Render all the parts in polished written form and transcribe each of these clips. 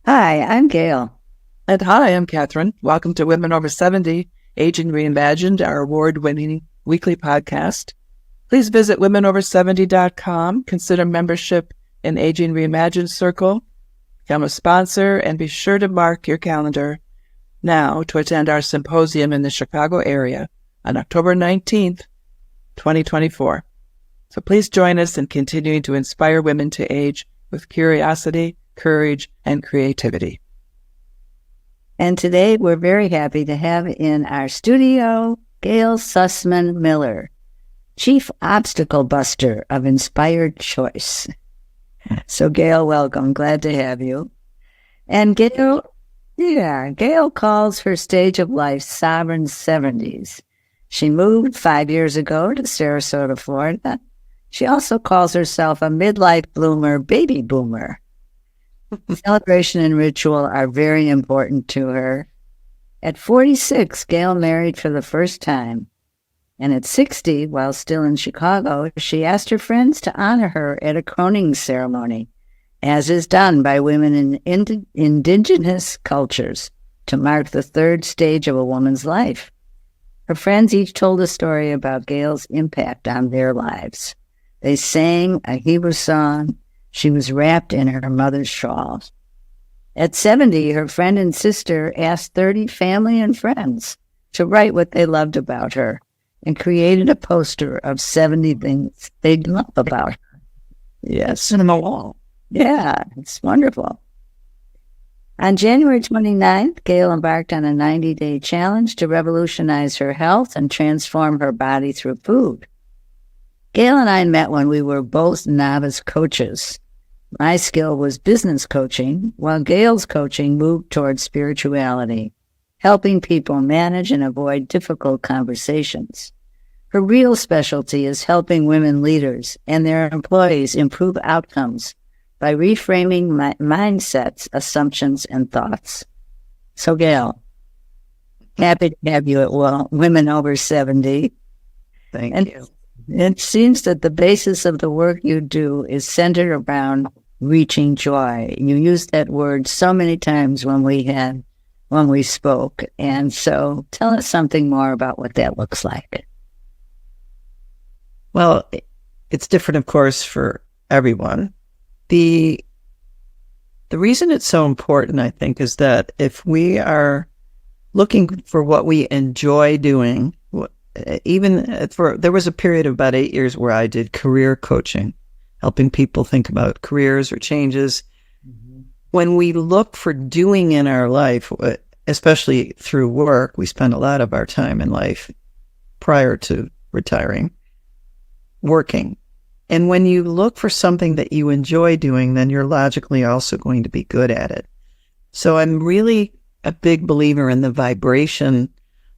Hi, I'm Gail. And hi, I'm Catherine. Welcome to Women Over 70, Aging Reimagined, our award-winning weekly podcast. Please visit womenover70.com, consider membership in Aging Reimagined Circle, become a sponsor, and be sure to mark your calendar now to attend our symposium in the Chicago area on October 19th, 2024. So please join us in continuing to inspire women to age with curiosity, courage, and creativity. And today we're very happy to have in our studio Gail Sussman Miller, Chief Obstacle Buster of Inspired Choice. So Gail, welcome. Glad to have you. And Gail calls her stage of life Sovereign 70s. She moved 5 years ago to Sarasota, Florida. She also calls herself a midlife bloomer, baby boomer. Celebration and ritual are very important to her. At 46, Gail married for the first time. And at 60, while still in Chicago, she asked her friends to honor her at a croning ceremony, as is done by women in indigenous cultures, to mark the third stage of a woman's life. Her friends each told a story about Gail's impact on their lives. They sang a Hebrew song. She was wrapped in her mother's shawl. At 70, her friend and sister asked 30 family and friends to write what they loved about her and created a poster of 70 things they love about her. Yes, in the wall. Yeah, it's wonderful. On January 29th, Gail embarked on a 90-day challenge to revolutionize her health and transform her body through food. Gail and I met when we were both novice coaches. My skill was business coaching, while Gail's coaching moved towards spirituality, helping people manage and avoid difficult conversations. Her real specialty is helping women leaders and their employees improve outcomes by reframing mindsets, assumptions, and thoughts. So, Gail, happy to have you at Women Over 70. Thank you. It seems that the basis of the work you do is centered around reaching joy. You used that word so many times when we spoke. And so tell us something more about what that looks like. Well, it's different, of course, for everyone. The reason it's so important, I think, is that if we are looking for what we enjoy doing, there was a period of about 8 years where I did career coaching, helping people think about careers or changes. Mm-hmm. When we look for doing in our life, especially through work, we spend a lot of our time in life prior to retiring, working. And when you look for something that you enjoy doing, then you're logically also going to be good at it. So I'm really a big believer in the vibration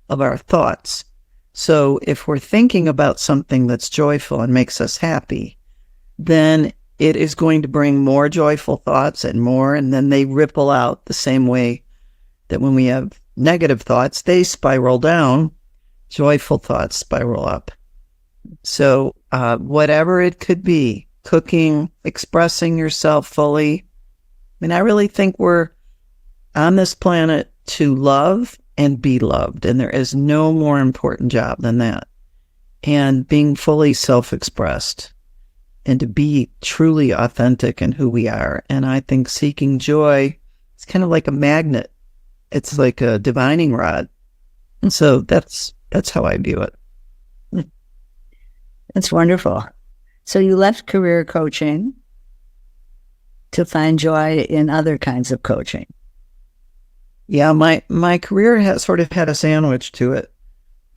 of our thoughts. So if we're thinking about something that's joyful and makes us happy, then it is going to bring more joyful thoughts and then they ripple out the same way that when we have negative thoughts, they spiral down, joyful thoughts spiral up. So whatever it could be, cooking, expressing yourself fully. I really think we're on this planet to love and be loved. And there is no more important job than that. And being fully self-expressed and to be truly authentic in who we are. And I think seeking joy is kind of like a magnet. It's like a divining rod. And so that's how I view it. That's wonderful. So you left career coaching to find joy in other kinds of coaching. Yeah, my career has sort of had a sandwich to it.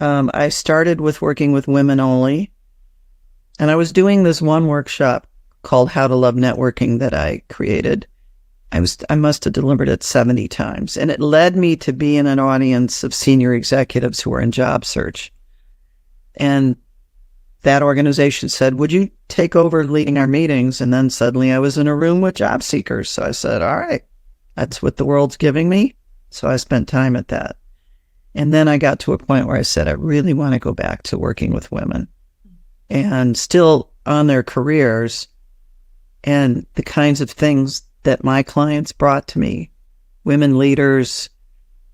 I started with working with women only, and I was doing this one workshop called How to Love Networking that I created. I must have delivered it 70 times, and it led me to be in an audience of senior executives who were in job search. And that organization said, would you take over leading our meetings? And then suddenly I was in a room with job seekers. So I said, all right, that's what the world's giving me. So I spent time at that. And then I got to a point where I said, I really want to go back to working with women and still on their careers and the kinds of things that my clients brought to me women leaders,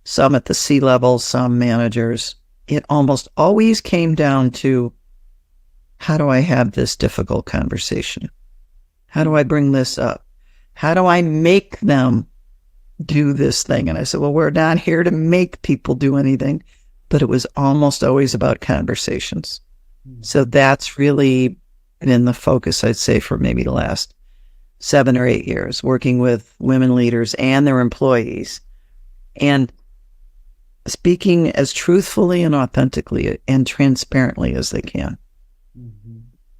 some at the C level, some managers, it almost always came down to, how do I have this difficult conversation? How do I bring this up? How do I make them do this thing? And I said, well, we're not here to make people do anything, but it was almost always about conversations. So that's really been the focus, I'd say, for maybe the last 7 or 8 years, working with women leaders and their employees and speaking as truthfully and authentically and transparently as they can.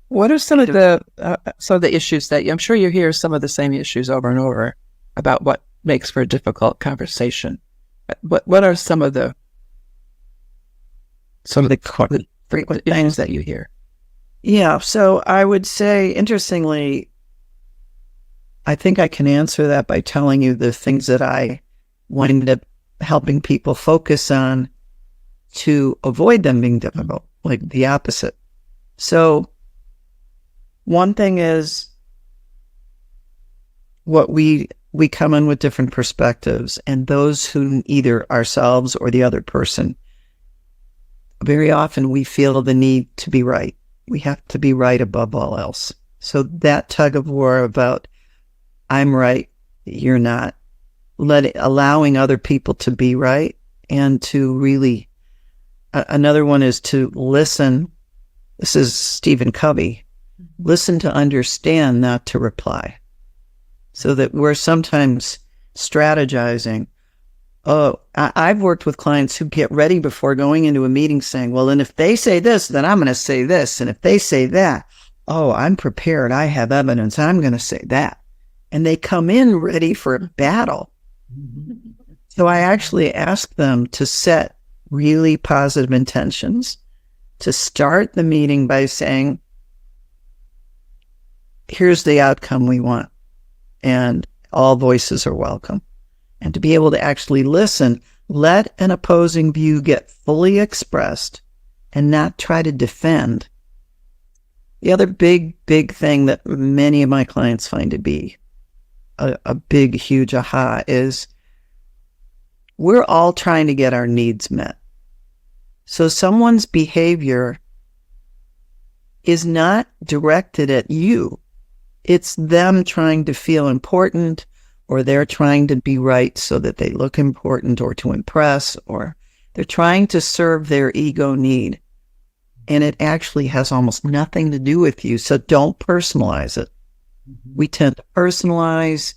What are some of the issues that I'm sure you hear some of the same issues over and over about what makes for a difficult conversation? What are some of the frequent things that you hear? Yeah, so I would say, interestingly, I think I can answer that by telling you the things that I wind up helping people focus on to avoid them being difficult, like the opposite. So one thing is what we come in with different perspectives, and those who either ourselves or the other person, very often we feel the need to be right. We have to be right above all else. So that tug of war about I'm right, you're not, allowing other people to be right, and to really, another one is to listen. This is Stephen Covey. Listen to understand, not to reply. So that we're sometimes strategizing. Oh, I've worked with clients who get ready before going into a meeting saying, well, and if they say this, then I'm going to say this. And if they say that, oh, I'm prepared. I have evidence. I'm going to say that. And they come in ready for a battle. So I actually ask them to set really positive intentions, to start the meeting by saying, here's the outcome we want, and all voices are welcome. And to be able to actually listen, let an opposing view get fully expressed and not try to defend. The other big thing that many of my clients find to be a big, huge aha is we're all trying to get our needs met. So someone's behavior is not directed at you. It's them trying to feel important, or they're trying to be right so that they look important, or to impress, or they're trying to serve their ego need. And it actually has almost nothing to do with you. So don't personalize it. We tend to personalize